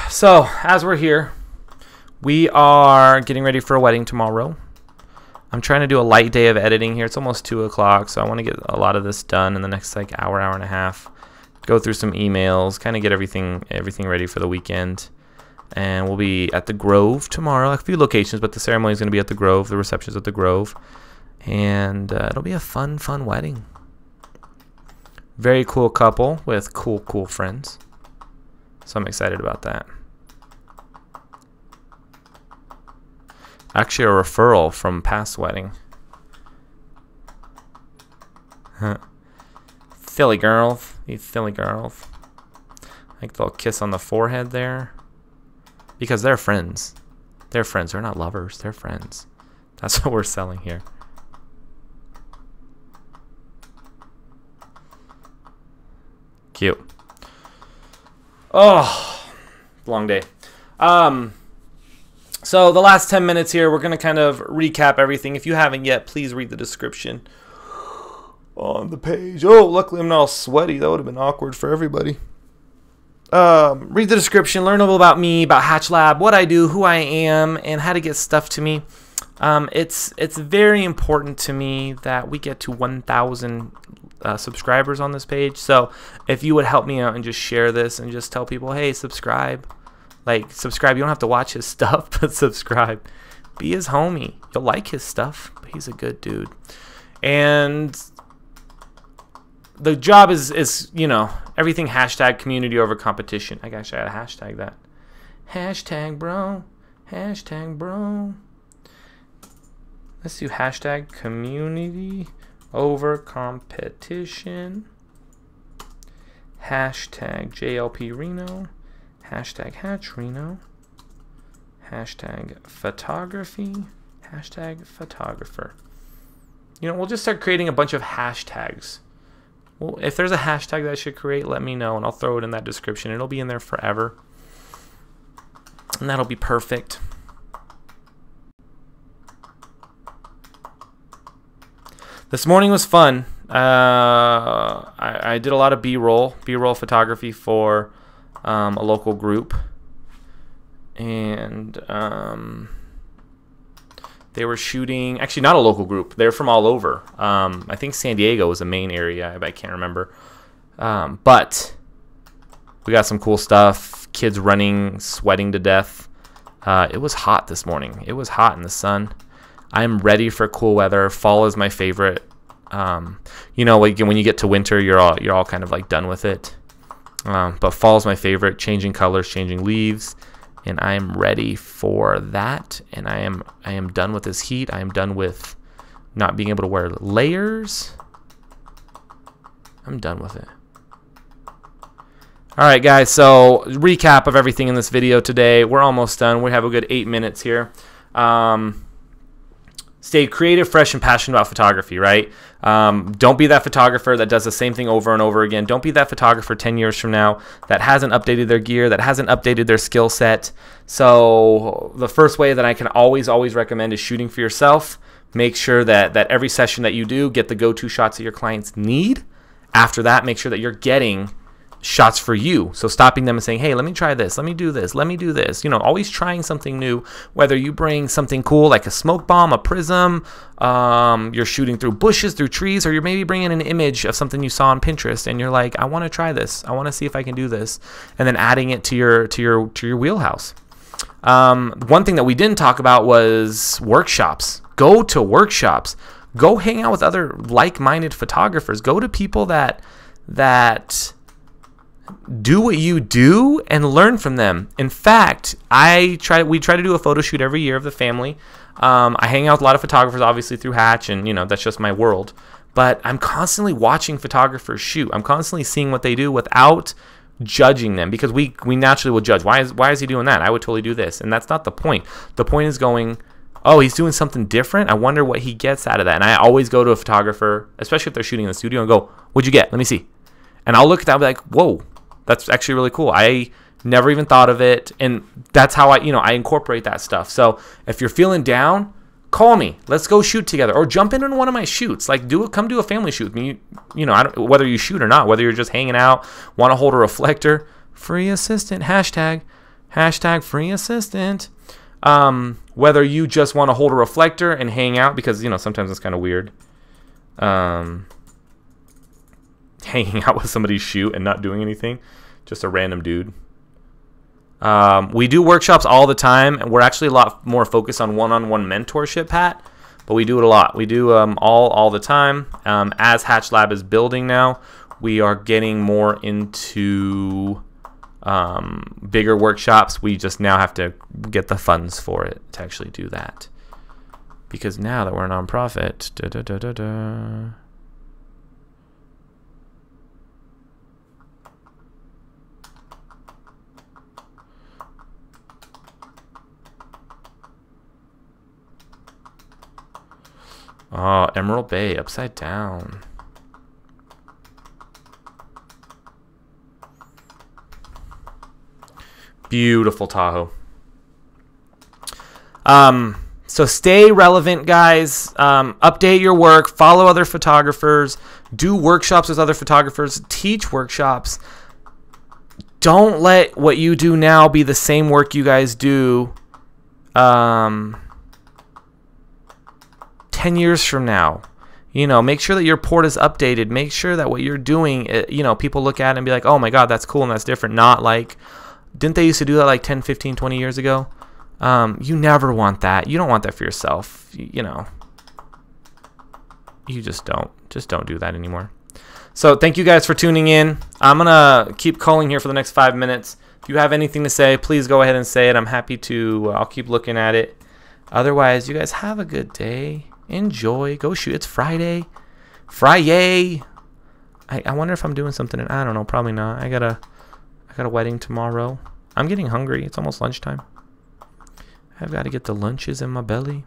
So, as we're here, we are getting ready for a wedding tomorrow. I'm trying to do a light day of editing here. It's almost 2 o'clock, so I want to get a lot of this done in the next like hour and a half. Go through some emails, kind of get everything ready for the weekend. And we'll be at the Grove tomorrow. A few locations, but the ceremony is going to be at the Grove. The reception's at the Grove. And it'll be a fun wedding. Very cool couple with cool friends. So I'm excited about that. Actually, a referral from past wedding. Philly girls. These Philly girls. Like the little kiss on the forehead there. Because they're friends. They're friends. They're not lovers. They're friends. That's what we're selling here. Cute. Oh, long day. So the last 10 minutes here, we're going to kind of recap everything. If you haven't yet, please read the description on the page. Oh, luckily I'm not all sweaty. That would have been awkward for everybody. Read the description, learn a little about me, about Hatch Lab, what I do, who I am, and how to get stuff to me. It's very important to me that we get to 1,000 subscribers on this page. So if you would help me out and just share this and just tell people, hey, subscribe. Like, subscribe. You don't have to watch his stuff, but subscribe. Be his homie. You'll like his stuff, but he's a good dude. And the job is you know, everything hashtag community over competition. I gotta hashtag that. Hashtag bro. Hashtag bro. Let's do hashtag community over competition. Hashtag JLP Reno. Hashtag Hatch Reno. Hashtag photography. Hashtag photographer. You know, we'll just start creating a bunch of hashtags. Well, if there's a hashtag that I should create, let me know, and I'll throw it in that description. It'll be in there forever. And that'll be perfect. This morning was fun. I did a lot of B-roll photography for a local group. And they were shooting, actually not a local group, they're from all over. I think San Diego was the main area, I can't remember. But we got some cool stuff, kids running, sweating to death. It was hot this morning. It was hot in the sun. I'm ready for cool weather. Fall is my favorite. You know, like when you get to winter, you're all kind of like done with it. But fall is my favorite, changing colors, changing leaves. And I am ready for that, and I am done with this heat. I am done with not being able to wear layers. I'm done with it. All right, guys, so recap of everything in this video today. We're almost done. We have a good 8 minutes here. Stay creative, fresh, and passionate about photography, right? Don't be that photographer that does the same thing over and over again. Don't be that photographer 10 years from now that hasn't updated their gear, that hasn't updated their skill set. So the first way that I can always recommend is shooting for yourself. Make sure that every session that you do, get the go-to shots that your clients need. After that, make sure that you're getting shots for you. So stopping them and saying, hey, let me try this, let me do this, let me do this. You know, always trying something new, whether you bring something cool like a smoke bomb, a prism, you're shooting through bushes, through trees, or you're maybe bringing an image of something you saw on Pinterest and you're like, I want to try this, I want to see if I can do this, and then adding it to your wheelhouse. One thing that we didn't talk about was workshops. Go to workshops. Go hang out with other like-minded photographers. Go to people that do what you do and learn from them. In fact, we try to do a photo shoot every year of the family. I hang out with a lot of photographers, obviously through Hatch, and you know that's just my world. But I'm constantly watching photographers shoot. I'm constantly seeing what they do without judging them, because we naturally will judge. Why is he doing that? I would totally do this, and that's not the point. The point is going, oh, he's doing something different. I wonder what he gets out of that. And I always go to a photographer, especially if they're shooting in the studio, and go, what'd you get? Let me see. And I'll look at that and be like, whoa, that's actually really cool. I never even thought of it. And that's how I incorporate that stuff. So if you're feeling down, call me. Let's go shoot together, or jump in on one of my shoots. Like come do a family shoot with me. You know, whether you shoot or not, whether you're just hanging out, want to hold a reflector, free assistant, hashtag free assistant. Whether you just want to hold a reflector and hang out, because you know sometimes it's kind of weird hanging out with somebody's shoot and not doing anything, just a random dude. We do workshops all the time, and we're actually a lot more focused on one-on-one mentorship, Pat. But we do it a lot. We do all the time. As Hatch Lab is building now, we are getting more into bigger workshops. We just now have to get the funds for it to actually do that. Because now that we're a nonprofit, oh, Emerald Bay, upside down. Beautiful Tahoe. So stay relevant, guys. Update your work. Follow other photographers. Do workshops with other photographers. Teach workshops. Don't let what you do now be the same work you guys do 10 years from now. You know, make sure that your port is updated. Make sure that what you're doing, you know, people look at it and be like, oh my God, that's cool and that's different. Not like, didn't they used to do that like 10, 15, 20 years ago? You never want that. You don't want that for yourself. You know, you just don't do that anymore. So thank you guys for tuning in. I'm going to keep calling here for the next 5 minutes. If you have anything to say, please go ahead and say it. I'm happy to. I'll keep looking at it. Otherwise, you guys have a good day. Enjoy. Go shoot. It's Friday. Friday. I wonder if I'm doing something. I don't know. Probably not. I got a wedding tomorrow. I'm getting hungry. It's almost lunchtime. I've got to get the lunches in my belly.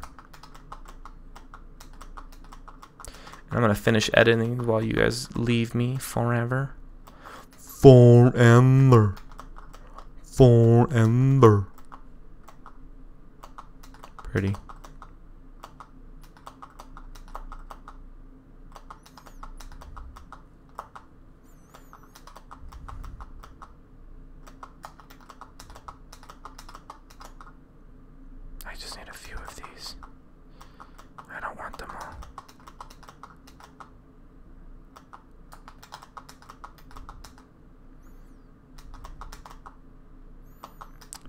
And I'm going to finish editing while you guys leave me forever. Forever. Forever. Pretty. I just need a few of these. I don't want them all.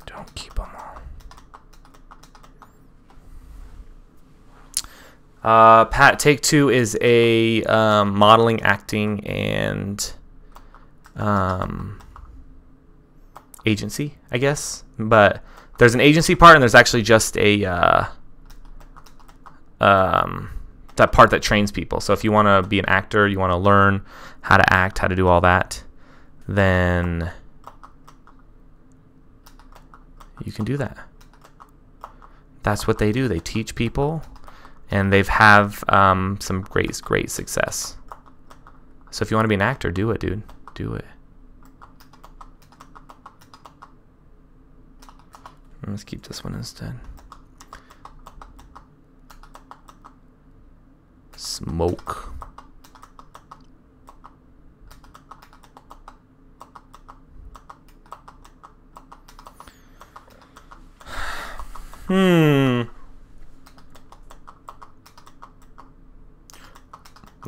Don't keep them all. Pat, Take Two is a modeling, acting, and agency, I guess. But there's an agency part, and there's actually just a that part that trains people. So if you want to be an actor, you want to learn how to act, how to do all that, then you can do that. That's what they do. They teach people, and they've have some great success. So if you want to be an actor, do it, dude. Do it. Let's keep this one instead. Smoke.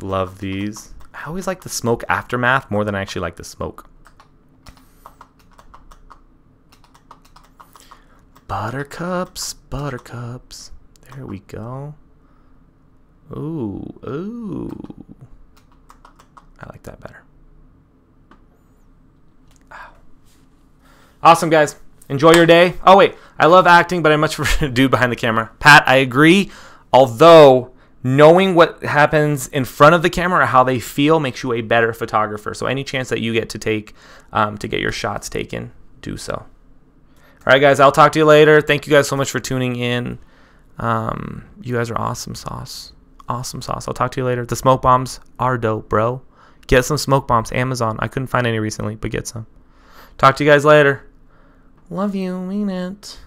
Love these. I always like the smoke aftermath more than I actually like the smoke. Buttercups, buttercups. There we go. Ooh, ooh. I like that better. Ow. Awesome, guys. Enjoy your day. Oh, wait. I love acting, but I much prefer to do behind the camera. Pat, I agree. Although, knowing what happens in front of the camera or how they feel makes you a better photographer. So any chance that you get to take, to get your shots taken, do so. All right, guys, I'll talk to you later. Thank you guys so much for tuning in. You guys are awesome sauce. Awesome sauce. I'll talk to you later. The smoke bombs are dope, bro. Get some smoke bombs. Amazon. I couldn't find any recently, but get some. Talk to you guys later. Love you. Mean it.